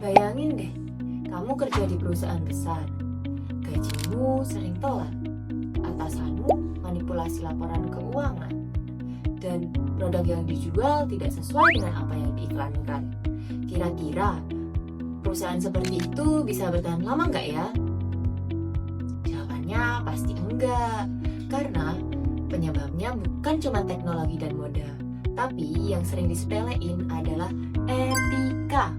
Bayangin deh, kamu kerja di perusahaan besar, gajimu sering telat, atasanmu manipulasi laporan keuangan, dan produk yang dijual tidak sesuai dengan apa yang diiklankan. Kira-kira perusahaan seperti itu bisa bertahan lama nggak ya? Jawabannya pasti enggak, karena penyebabnya bukan cuma teknologi dan moda, tapi yang sering disepelein adalah etika.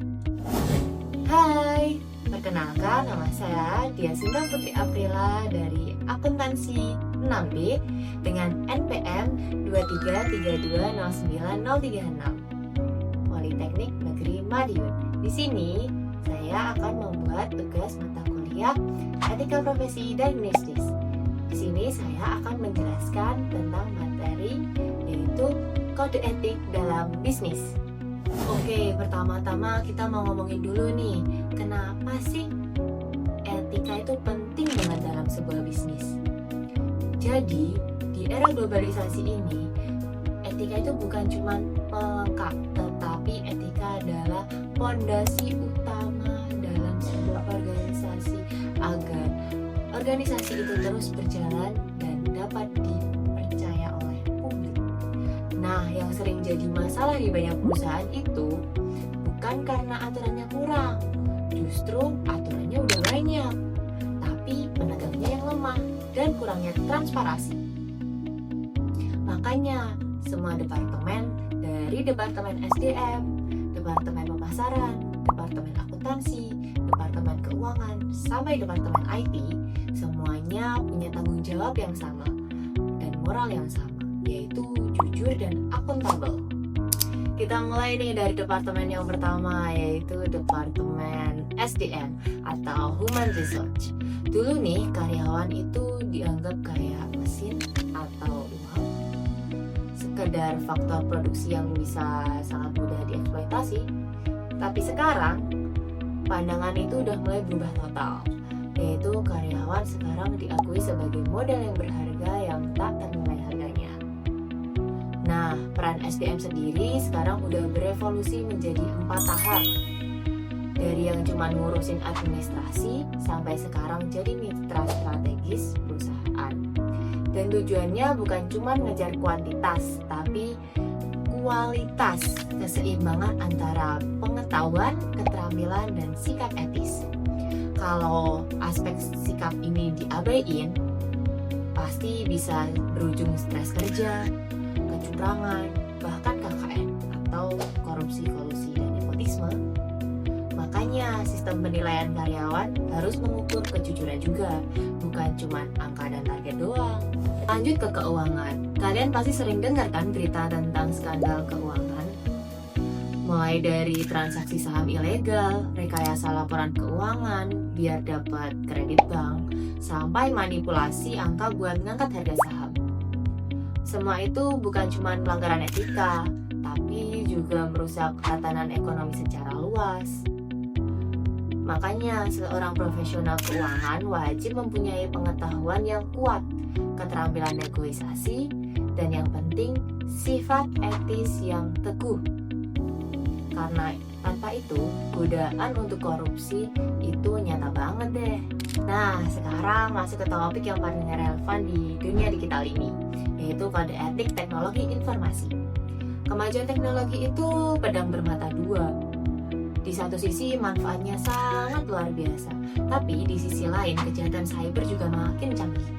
Hai, perkenalkan nama saya Dia Sinta Putri Aprila dari akuntansi 6B dengan NPM 233209036 Politeknik Negeri Madiun. Di sini saya akan membuat tugas mata kuliah Etika Profesi dan Bisnis. Di sini saya akan menjelaskan tentang materi yaitu kode etik dalam bisnis. Oke, pertama-tama kita mau ngomongin dulu nih, kenapa sih etika itu penting banget dalam sebuah bisnis? Jadi, di era globalisasi ini, etika itu bukan cuma pelengkap, tetapi etika adalah fondasi utama dalam sebuah organisasi agar organisasi itu terus berjalan dan dapat dipercaya oleh publik. Nah, yang sering jadi masalah di banyak perusahaan itu bukan karena aturannya kurang, justru aturannya udah banyak, tapi penegaknya yang lemah dan kurangnya transparansi. Makanya, semua departemen dari Departemen SDM, Departemen Pemasaran, Departemen Akuntansi, Departemen Keuangan, sampai Departemen IT, semuanya punya tanggung jawab yang sama dan moral yang sama, yaitu jujur dan akuntabel. Kita mulai nih dari departemen yang pertama, yaitu Departemen SDM atau Human Resource. Dulu nih, karyawan itu dianggap kayak mesin atau uang, sekedar faktor produksi yang bisa sangat mudah dieksploitasi. Tapi sekarang, pandangan itu udah mulai berubah total, yaitu karyawan sekarang diakui sebagai modal yang berharga yang tak ternilai harganya. Nah, peran SDM sendiri sekarang udah berevolusi menjadi 4 tahap. Dari yang cuma ngurusin administrasi, sampai sekarang jadi mitra strategis perusahaan. Dan tujuannya bukan cuma ngejar kuantitas, tapi kualitas, keseimbangan antara pengetahuan, keterampilan, dan sikap etis. Kalau aspek sikap ini diabaikan, pasti bisa berujung stres kerja, kecurangan, bahkan KKN atau korupsi, kolusi, dan nepotisme. Makanya sistem penilaian karyawan harus mengukur kejujuran juga, bukan cuma angka dan target doang. Lanjut ke keuangan. Kalian pasti sering dengar kan berita tentang skandal keuangan? Mulai dari transaksi saham ilegal, rekayasa laporan keuangan biar dapat kredit bank, sampai manipulasi angka buat ngangkat harga saham. Semua itu bukan cuma pelanggaran etika, tapi juga merusak tatanan ekonomi secara luas. Makanya seorang profesional keuangan wajib mempunyai pengetahuan yang kuat, keterampilan negosiasi, dan yang penting sifat etis yang teguh. Karena tanpa itu, godaan untuk korupsi itu nyata banget deh. Nah, sekarang masuk ke topik yang paling relevan di dunia digital ini, yaitu kode etik teknologi informasi. Kemajuan teknologi itu pedang bermata dua. Di satu sisi manfaatnya sangat luar biasa, tapi di sisi lain kejahatan cyber juga makin canggih.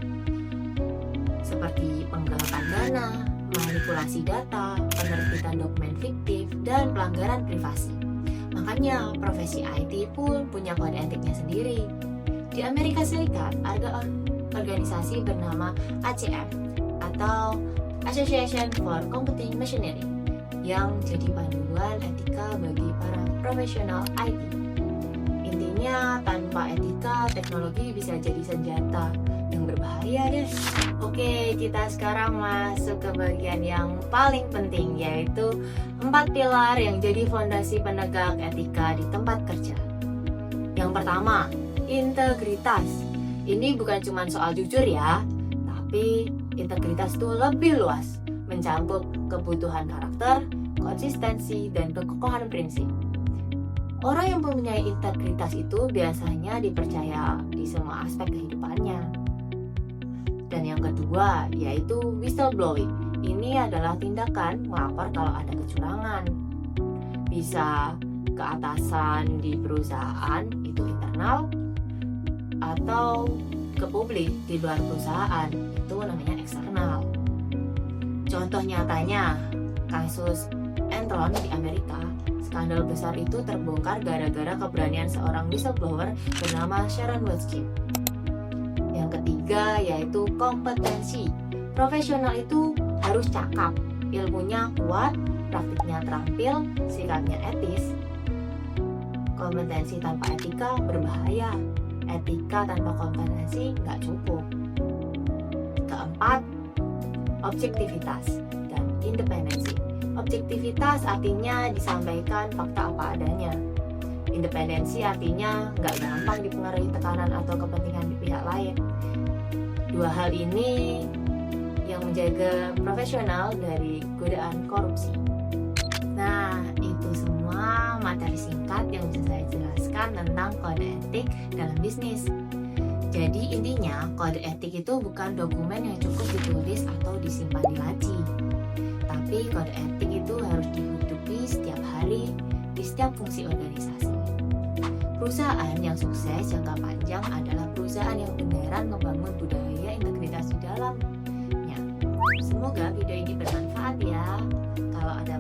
Seperti penggelapan dana, manipulasi data, penerbitan dokumen fiktif, dan pelanggaran privasi. Makanya profesi IT pun punya kode etiknya sendiri. Di Amerika Serikat, ada organisasi bernama ACM atau Association for Computing Machinery yang jadi panduan etika bagi para profesional IT. Intinya, tanpa etika, teknologi bisa jadi senjata yang berbahaya deh. Oke, kita sekarang masuk ke bagian yang paling penting, yaitu 4 pilar yang jadi fondasi penegak etika di tempat kerja. Yang pertama, integritas. Ini bukan cuma soal jujur ya, tapi integritas itu lebih luas, mencakup kebutuhan karakter, konsistensi, dan kekokohan prinsip. Orang yang mempunyai integritas itu biasanya dipercaya di semua aspek kehidupannya. Dan yang kedua yaitu whistleblowing. Ini adalah tindakan melapor kalau ada kecurangan. Bisa ke atasan di perusahaan, itu internal, atau ke publik di luar perusahaan, itu namanya eksternal. Contoh nyatanya, kasus Enron di Amerika. Skandal besar itu terbongkar gara-gara keberanian seorang whistleblower bernama Sharon Watkins. Yang ketiga yaitu kompetensi. Profesional itu harus cakap, ilmunya kuat, praktiknya terampil, sikapnya etis. Kompetensi tanpa etika berbahaya. Etika tanpa kompetensi nggak cukup. Keempat, objektivitas dan independensi. Objektivitas artinya disampaikan fakta apa adanya. Independensi artinya nggak gampang dipengaruhi tekanan atau kepentingan di pihak lain. Dua hal ini yang menjaga profesional dari godaan korupsi. Nah, itu semua materi singkat yang bisa saya jelaskan tentang kode etik dalam bisnis. Jadi intinya, kode etik itu bukan dokumen yang cukup ditulis atau disimpan di laci. Tapi kode etik itu harus dihidupi setiap hari di setiap fungsi organisasi. Perusahaan yang sukses jangka panjang adalah perusahaan yang beneran membangun budaya integritas di dalamnya. Semoga video ini bermanfaat ya. Kalau ada